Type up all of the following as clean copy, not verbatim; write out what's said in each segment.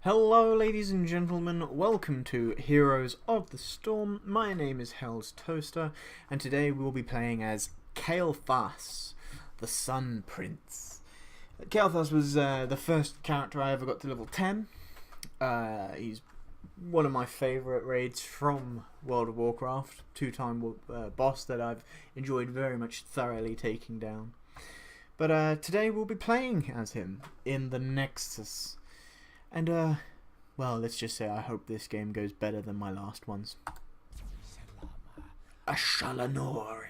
Hello ladies and gentlemen, welcome to Heroes of the Storm. My name is Hell's Toaster, and today we will be playing as Kael'thas, the Sun Prince. Kael'thas was the first character I ever got to level 10. He's one of my favourite raids from World of Warcraft, two-time boss that I've enjoyed very much thoroughly taking down. But today we'll be playing as him in the Nexus. And, well, let's just say I hope this game goes better than my last ones. Ashalanore.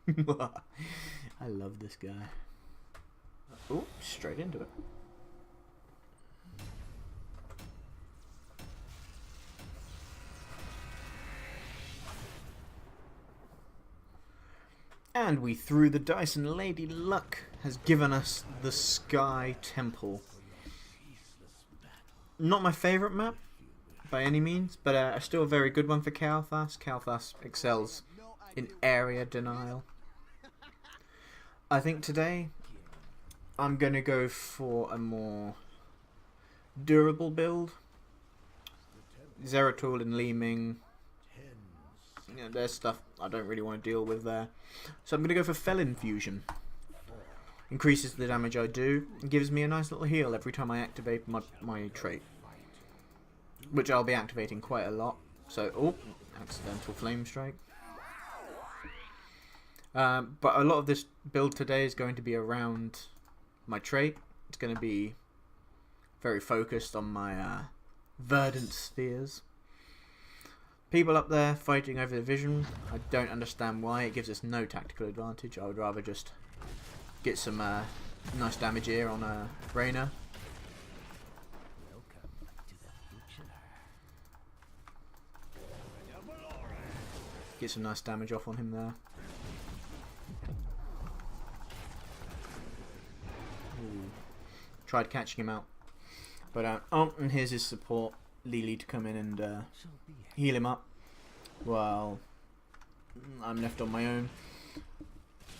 I love this guy. Oh, straight into it. And we threw the dice, and Lady Luck has given us the Sky Temple. Not my favourite map, by any means, but still a very good one for Kael'thas. Kael'thas excels in area denial. I think today I'm going to go for a more durable build. Zeratul and Li Ming, you know, there's stuff I don't really want to deal with there. So I'm going to go for Felon Fusion. Increases the damage I do and gives me a nice little heal every time I activate my trait, which I'll be activating quite a lot. So, oh, accidental flame strike. But a lot of this build today is going to be around my trait. It's going to be very focused on my verdant spheres. People up there fighting over the vision, I don't understand why. It gives us no tactical advantage. I would rather just get some nice damage here on Reyna. Get some nice damage off on him there. Ooh. Tried catching him out. But, oh, and here's his support, Lily, to come in and heal him up while I'm left on my own.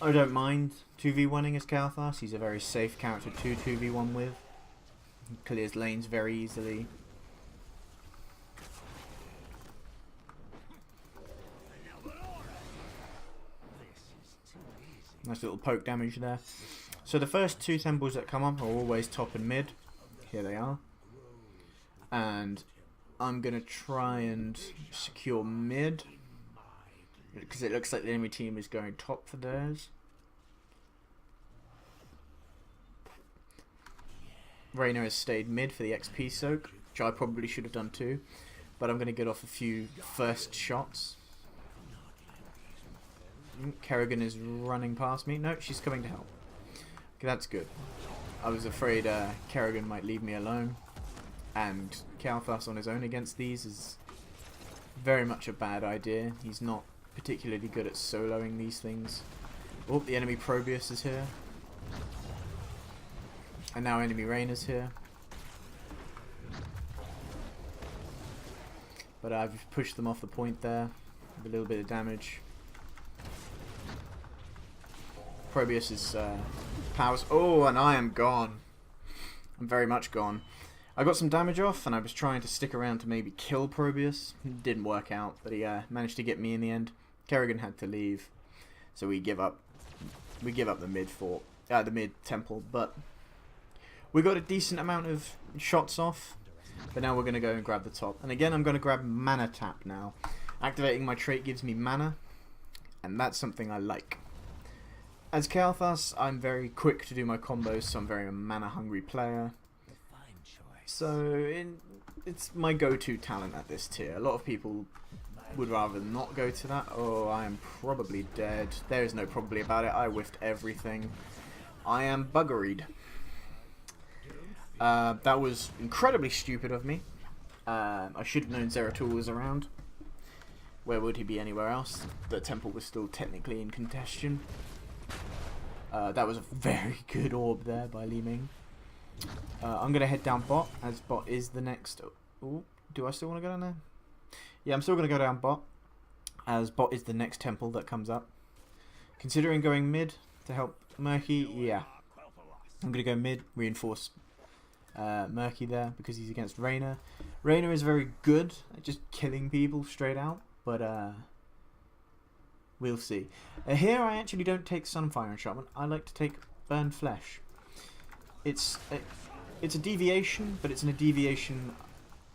I don't mind 2v1ing as Kael'thas. He's a very safe character to 2v1 with. He clears lanes very easily. Nice little poke damage there. So the first two temples that come up are always top and mid. Here they are. And I'm going to try and secure mid, because it looks like the enemy team is going top for theirs. Reyna has stayed mid for the XP soak, which I probably should have done too. But I'm going to get off a few first shots. Kerrigan is running past me. No, she's coming to help. Okay, that's good. I was afraid Kerrigan might leave me alone. And Kael'thas on his own against these is very much a bad idea. He's not particularly good at soloing these things. Oh, the enemy Probius is here. And now enemy Reyna's here. But I've pushed them off the point there with a little bit of damage. Probius's powers. Oh, and I am gone. I'm very much gone. I got some damage off, and I was trying to stick around to maybe kill Probius. It didn't work out, but he managed to get me in the end. Kerrigan had to leave, so we give up. We give up the mid fort, the mid temple, but we got a decent amount of shots off. But now we're going to go and grab the top. And again, I'm going to grab Mana Tap now. Activating my trait gives me mana, and that's something I like. As Kael'thas, I'm very quick to do my combos, so I'm very a mana-hungry player. So it's my go-to talent at this tier. A lot of people would rather not go to that. Oh, I am probably dead. There is no probably about it. I whiffed everything. I am buggeried. That was incredibly stupid of me. I should have known Zeratul was around. Where would he be anywhere else? The temple was still technically in contention. That was a very good orb there by Li Ming. I'm going to head down bot, as bot is the next... Ooh, do I still want to go down there? Yeah, I'm still going to go down bot, as bot is the next temple that comes up. Considering going mid to help Murky, yeah. I'm going to go mid, reinforce Murky there because he's against Reyna. Reyna is very good at just killing people straight out, but we'll see. Here I actually don't take Sunfire Enchantment. I like to take Burn Flesh. It's a deviation, but it's a deviation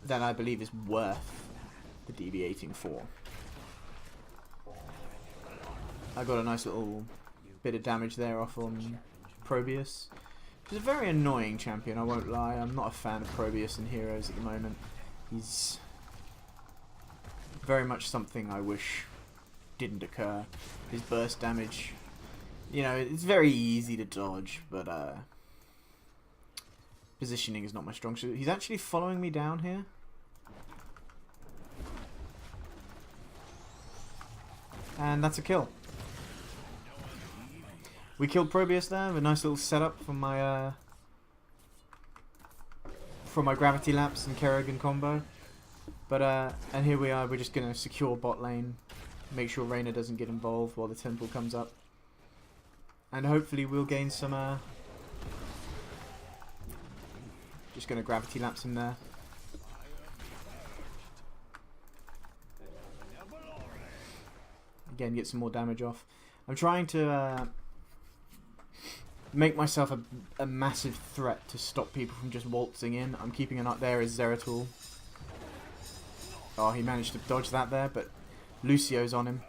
that I believe is worth the deviating for. I got a nice little bit of damage there off on Probius. He's a very annoying champion, I won't lie. I'm not a fan of Probius in Heroes at the moment. He's very much something I wish didn't occur. His burst damage, you know, it's very easy to dodge, but positioning is not my strong suit. He's actually following me down here. And that's a kill. We killed Probius there with a nice little setup for my Gravity Lapse and Kerrigan combo. But and here we are, we're just gonna secure bot lane, make sure Reyna doesn't get involved while the temple comes up. And hopefully we'll gain some just gonna Gravity Lapse him there. Again, get some more damage off. I'm trying to make myself a massive threat to stop people from just waltzing in. I'm keeping an eye there as Zeratul. Oh, he managed to dodge that there, but Lucio's on him.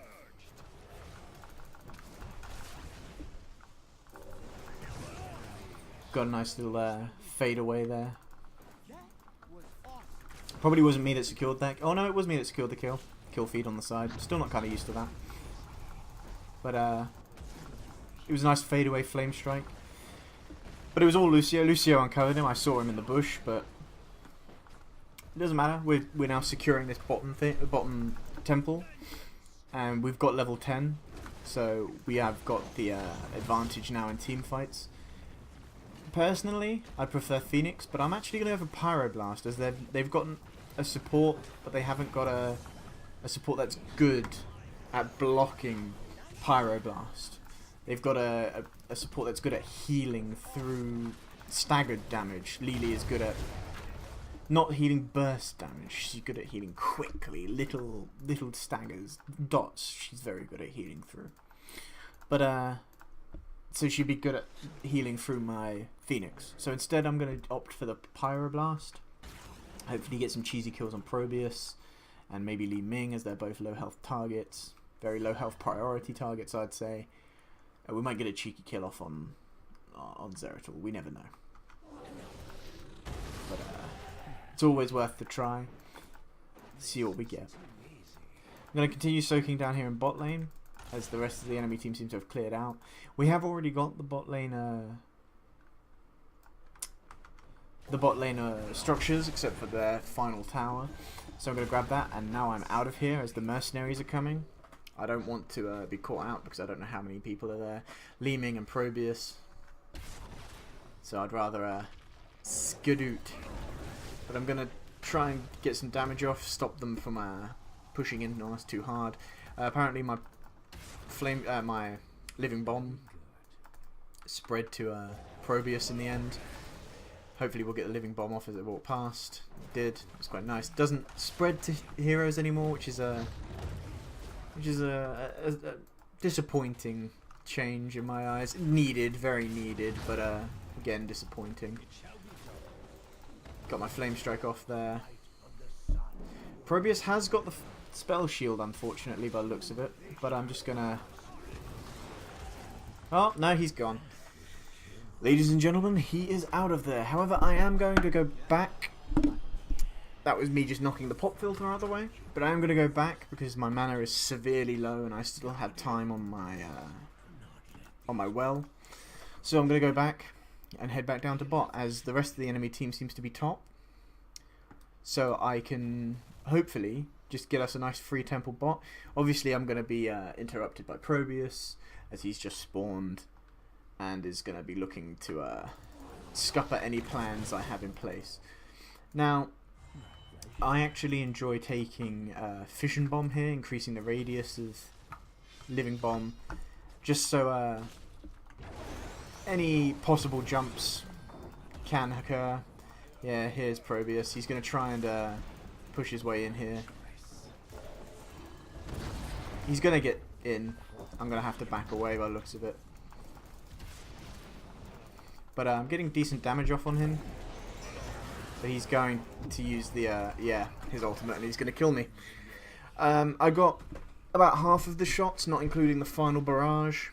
Got a nice little fade away there. Probably wasn't me that secured that. Oh no, it was me that secured the kill. Kill feed on the side. Still not kind of used to that. But it was a nice fade away flame strike. But it was all Lucio. Lucio uncovered him. I saw him in the bush, but it doesn't matter. We're now securing this bottom temple, and we've got level 10, so we have got the advantage now in team fights. Personally, I prefer Phoenix, but I'm actually going to go for Pyroblast, as they've gotten a support, but they haven't got a support that's good at blocking Pyroblast. They've got a support that's good at healing through staggered damage. Lily is good at not healing burst damage. She's good at healing quickly, little staggers, dots. She's very good at healing through. But so she'd be good at healing through my Phoenix. So instead, I'm going to opt for the Pyroblast. Hopefully, get some cheesy kills on Probius and maybe Li Ming, as they're both low health targets, very low health priority targets, I'd say. We might get a cheeky kill off on Zeratul. We never know. But it's always worth the try. See what we get. I'm going to continue soaking down here in bot lane, as the rest of the enemy team seems to have cleared out. We have already got the bot lane structures, except for their final tower. So I'm going to grab that, and now I'm out of here as the mercenaries are coming. I don't want to be caught out because I don't know how many people are there. Li Ming and Probius. So I'd rather skadoot. But I'm going to try and get some damage off, stop them from pushing in on us too hard. Apparently my my living bomb spread to Probius in the end. Hopefully we'll get the living bomb off as it walked past. It did. It's quite nice. Doesn't spread to heroes anymore, which is a disappointing change in my eyes. Needed, very needed, but again disappointing. Got my flame strike off there. Probius has got the spell shield, unfortunately, by the looks of it, but I'm just gonna... Oh, no, he's gone. Ladies and gentlemen, he is out of there. However, I am going to go back. That was me just knocking the pop filter out of the way. But I am going to go back because my mana is severely low and I still have time on my well. So I'm going to go back and head back down to bot, as the rest of the enemy team seems to be top. So I can hopefully just get us a nice free temple bot. Obviously I'm going to be interrupted by Probius, as he's just spawned and is going to be looking to scupper any plans I have in place. Now, I actually enjoy taking Fission Bomb here, increasing the radius of Living Bomb, just so any possible jumps can occur. Yeah, here's Probius. He's going to try and push his way in here. He's going to get in. I'm going to have to back away by the looks of it. But I'm getting decent damage off on him. So he's going to use the, yeah, his ultimate, and he's going to kill me. I got about half of the shots, not including the final barrage.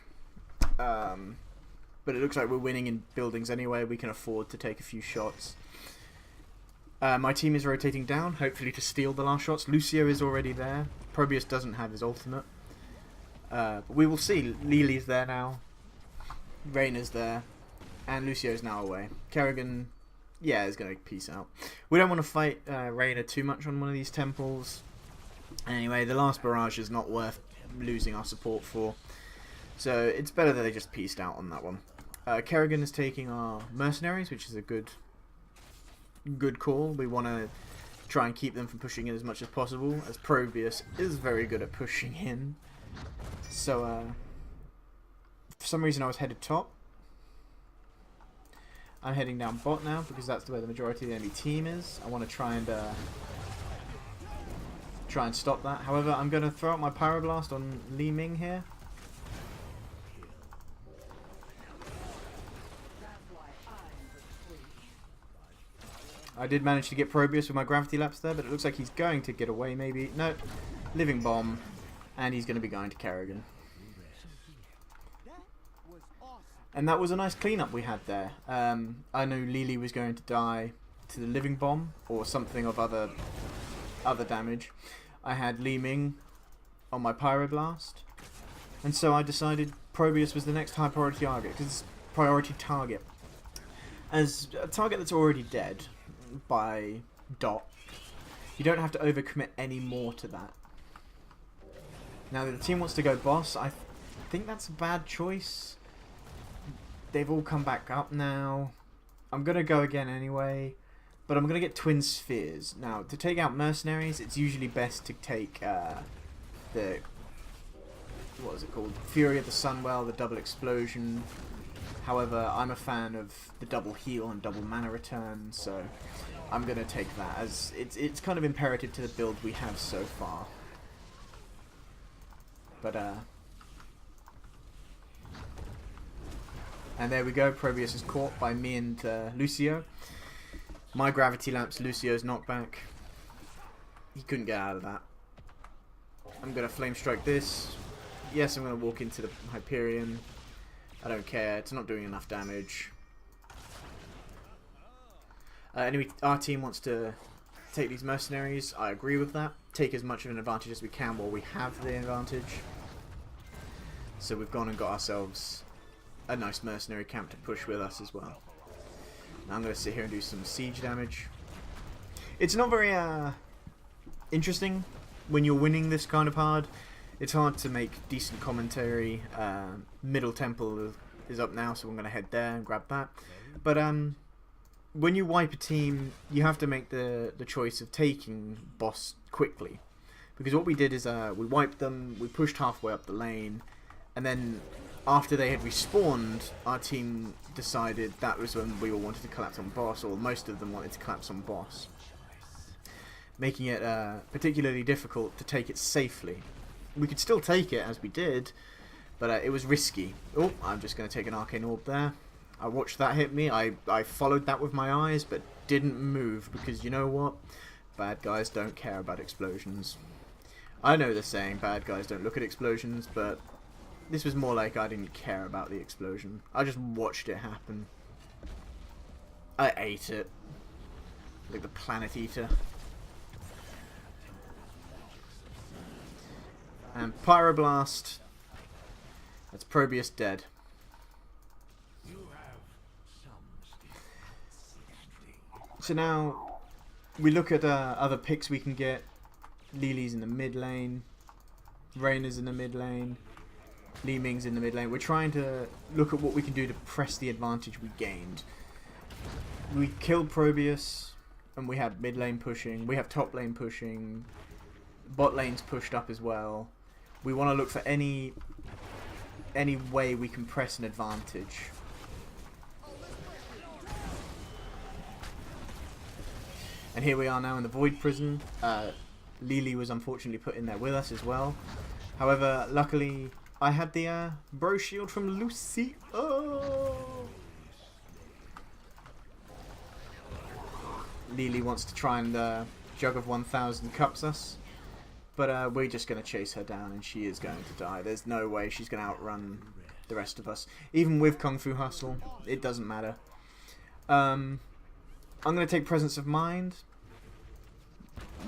But it looks like we're winning in buildings anyway. We can afford to take a few shots. My team is rotating down, hopefully to steal the last shots. Lucio is already there. Probius doesn't have his ultimate. But we will see. Lily's there now. Reyna's there. And Lucio's now away. Kerrigan, yeah, is going to peace out. We don't want to fight Reyna too much on one of these temples. Anyway, the last barrage is not worth losing our support for. So it's better that they just peaced out on that one. Kerrigan is taking our mercenaries, which is a good call. We want to try and keep them from pushing in as much as possible, as Probius is very good at pushing in. So, for some reason I was headed top. I'm heading down bot now, because that's the way the majority of the enemy team is. I want to try and stop that. However, I'm going to throw out my Pyroblast on Li Ming here. I did manage to get Probius with my Gravity Lapse there, but it looks like he's going to get away maybe. No, Living Bomb, and he's going to be going to Kerrigan. And that was a nice cleanup we had there. I know Lily was going to die to the Living Bomb, or something of other damage. I had Li Ming on my Pyroblast, and so I decided Probius was the next high priority target. As a target that's already dead by dot, you don't have to overcommit any more to that. Now the team wants to go boss. I think that's a bad choice. They've all come back up now. I'm going to go again anyway, but I'm going to get Twin Spheres. Now, to take out mercenaries, it's usually best to take the, what is it called? Fury of the Sunwell, the double explosion. However, I'm a fan of the double heal and double mana return, so I'm going to take that, as it's kind of imperative to the build we have so far. But, and there we go, Probius is caught by me and Lucio. My Gravity Lapse, Lucio's knockback. He couldn't get out of that. I'm going to Flame Strike this. Yes, I'm going to walk into the Hyperion. I don't care, it's not doing enough damage. Anyway, our team wants to take these mercenaries. I agree with that. Take as much of an advantage as we can while we have the advantage. So we've gone and got ourselves a nice mercenary camp to push with us as well. Now I'm going to sit here and do some siege damage. It's not very interesting when you're winning this kind of hard. It's hard to make decent commentary. Middle Temple is up now, so I'm going to head there and grab that. But when you wipe a team, you have to make the choice of taking boss quickly. Because what we did is we wiped them, we pushed halfway up the lane, and then after they had respawned, our team decided that was when we all wanted to collapse on boss, or most of them wanted to collapse on boss. Making it particularly difficult to take it safely. We could still take it, as we did, but it was risky. Oh, I'm just going to take an Arcane Orb there. I watched that hit me. I followed that with my eyes, but didn't move, because you know what? Bad guys don't care about explosions. I know the saying, bad guys don't look at explosions, but this was more like I didn't care about the explosion. I just watched it happen. I ate it. Like the Planet Eater. And Pyroblast. That's Probius dead. So now we look at other picks we can get. Lily's in the mid lane. Reyna's in the mid lane. Li Ming's in the mid lane. We're trying to look at what we can do to press the advantage we gained. We killed Probius, and we have mid lane pushing. We have top lane pushing. Bot lane's pushed up as well. We want to look for any way we can press an advantage. And here we are now in the Void Prison. Lily was unfortunately put in there with us as well. However, luckily, I had the bro shield from Lucy. Oh! Lily wants to try and Jug of 1000 cups us. But we're just going to chase her down and she is going to die. There's no way she's going to outrun the rest of us. Even with Kung Fu Hustle, it doesn't matter. I'm going to take Presence of Mind.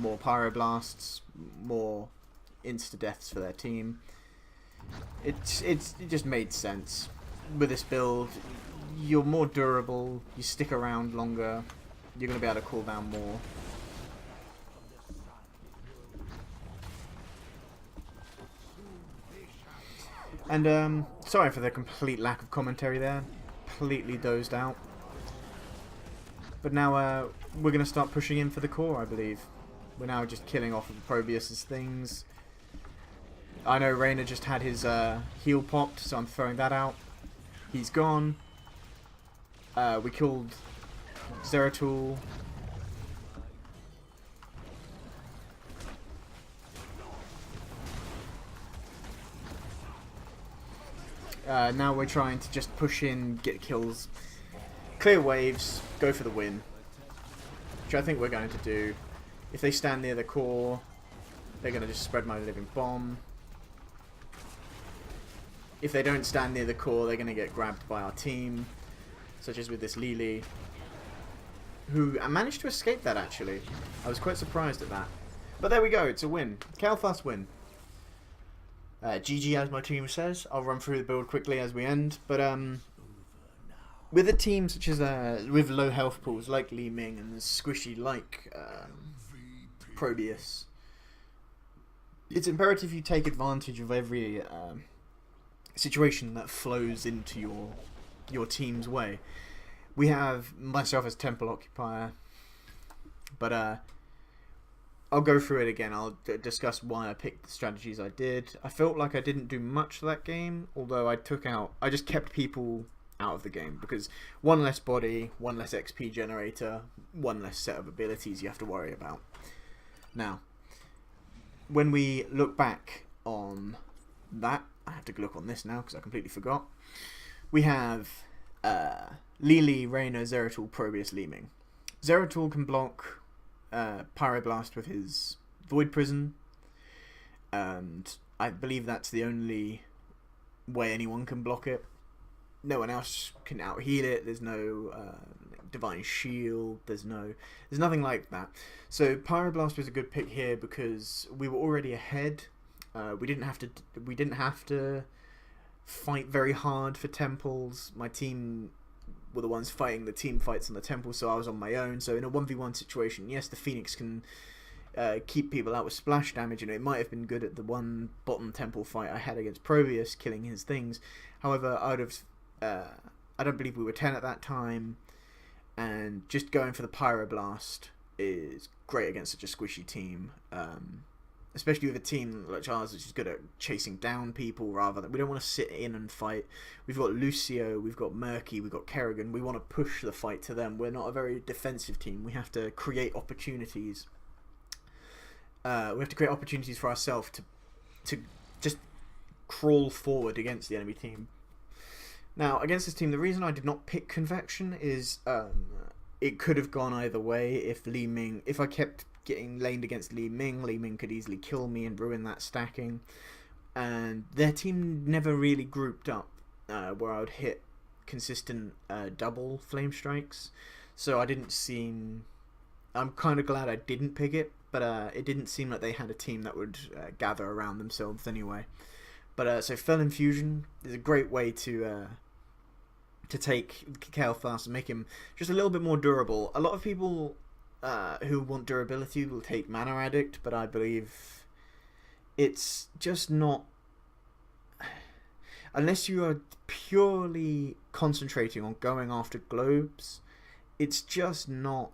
More Pyroblasts, more insta-deaths for their team. It just made sense. With this build, you're more durable, you stick around longer, you're going to be able to cool down more. And sorry for the complete lack of commentary there. Completely dozed out. But now we're going to start pushing in for the core, I believe. We're now just killing off of Probius's things. I know Reyna just had his heal popped, so I'm throwing that out. He's gone. We killed Zeratul. Now we're trying to just push in, get kills, clear waves, go for the win. Which I think we're going to do. If they stand near the core, they're going to just spread my living bomb. If they don't stand near the core, they're going to get grabbed by our team. Such as with this Lily. Who managed to escape that, actually. I was quite surprised at that. But there we go, it's a win. Kael'thas win. GG, as my team says. I'll run through the build quickly as we end. But with a team such as with low health pools like Li Ming and squishy like Probius, it's imperative you take advantage of every situation that flows into your team's way. We have myself as Temple Occupier, but I'll go through it again. I'll discuss why I picked the strategies I did. I felt like I didn't do much that game, although I just kept people out of the game, because one less body, one less XP generator, one less set of abilities you have to worry about. Now, when we look back on that, I have to look on this now because I completely forgot. We have Lily, Reyna, Zeratul, Probius, Li Ming. Zeratul can block Pyroblast with his Void Prison, and I believe that's the only way anyone can block it. No one else can out heal it. There's no Divine Shield. There's nothing like that. So Pyroblast was a good pick here because we were already ahead. We didn't have to fight very hard for temples. My team were the ones fighting the team fights on the temple, so I was on my own. So in a 1v1 situation, yes, the Phoenix can keep people out with splash damage, and it might have been good at the one bottom temple fight I had against Probius, killing his things. However, I don't believe we were 10 at that time, and just going for the Pyroblast is great against such a squishy team. Especially with a team like ours, which is good at chasing down people rather than... We don't want to sit in and fight. We've got Lucio, we've got Murky, we've got Kerrigan. We want to push the fight to them. We're not a very defensive team. We have to create opportunities. We have to create opportunities for ourselves to just crawl forward against the enemy team. Now, against this team, the reason I did not pick Convection is it could have gone either way. If I kept getting laned against Li Ming could easily kill me and ruin that stacking. And their team never really grouped up where I would hit consistent double flame strikes. So I'm kind of glad I didn't pick it, but it didn't seem like they had a team that would gather around themselves anyway. But so Fell Infusion is a great way to take Kael'thas and make him just a little bit more durable. A lot of people who want durability will take Mana Addict, but I believe it's just not... Unless you are purely concentrating on going after globes, it's just not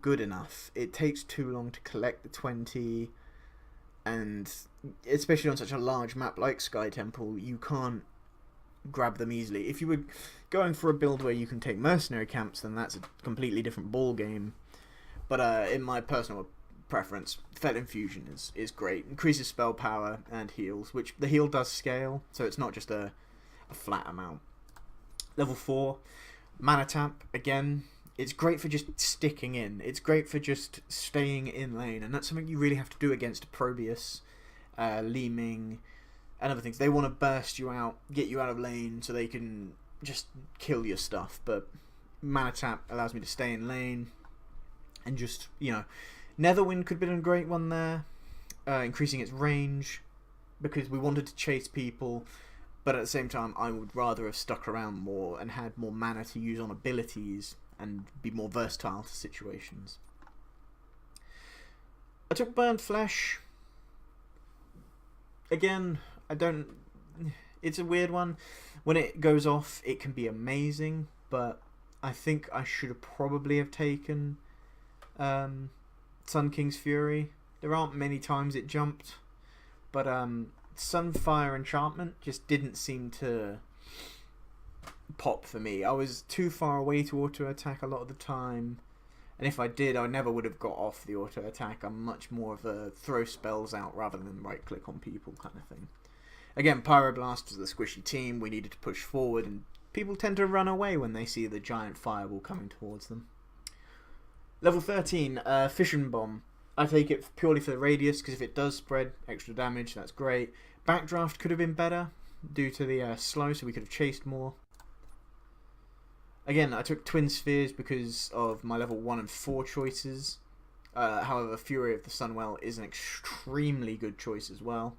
good enough. It takes too long to collect the 20, and especially on such a large map like Sky Temple, you can't grab them easily. If you were going for a build where you can take mercenary camps, then that's a completely different ball game. But in my personal preference, Fel Infusion is great. Increases spell power and heals, which the heal does scale, so it's not just a flat amount. Level 4, Mana Tap, again, it's great for just sticking in. It's great for just staying in lane, and that's something you really have to do against Probius, Li Ming, and other things. They want to burst you out, get you out of lane, so they can just kill your stuff, but Mana Tap allows me to stay in lane, and just, you know, Netherwind could have been a great one there, increasing its range, because we wanted to chase people, but at the same time I would rather have stuck around more and had more mana to use on abilities and be more versatile to situations. I took Burned Flesh. Again, it's a weird one. When it goes off, it can be amazing, but I think I should have probably have taken Sun King's Fury. There aren't many times it jumped, but Sunfire Enchantment just didn't seem to pop for me. I was too far away to auto attack a lot of the time, and if I did, I never would have got off the auto attack. I'm much more of a throw spells out rather than right click on people kind of thing. Again, Pyroblast was the squishy team. We needed to push forward, and people tend to run away when they see the giant fireball coming towards them. Level 13, Fission Bomb. I take it purely for the radius, because if it does spread extra damage, that's great. Backdraft could have been better due to the slow, so we could have chased more. Again, I took Twin Spheres because of my level 1 and 4 choices. However, Fury of the Sunwell is an extremely good choice as well.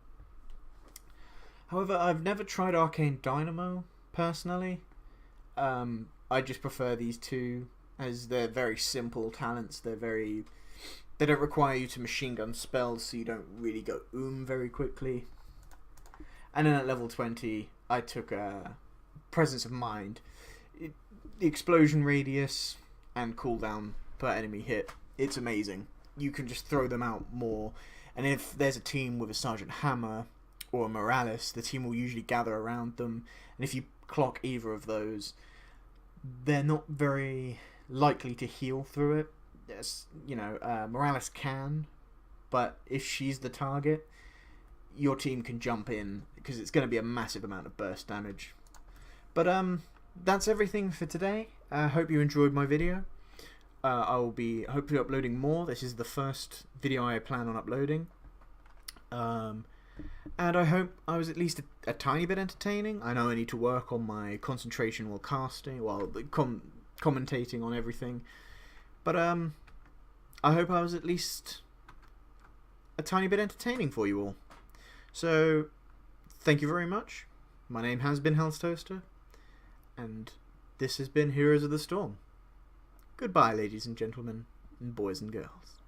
However, I've never tried Arcane Dynamo, personally. I just prefer these two, as they're very simple talents. They don't require you to machine gun spells, so you don't really go very quickly. And then at level 20, I took Presence of Mind. The explosion radius and cooldown per enemy hit, it's amazing. You can just throw them out more, and if there's a team with a Sergeant Hammer or a Morales, the team will usually gather around them, and if you clock either of those, they're not very likely to heal through it. Yes, you know, Morales can, but if she's the target, your team can jump in, because it's going to be a massive amount of burst damage. But that's everything for today. I hope you enjoyed my video. I will be hopefully uploading more. This is the first video I plan on uploading. And I hope I was at least a tiny bit entertaining. I know I need to work on my concentration while casting, while commentating on everything. But I hope I was at least a tiny bit entertaining for you all. So, thank you very much. My name has been Hell's Toaster, and this has been Heroes of the Storm. Goodbye, ladies and gentlemen, and boys and girls.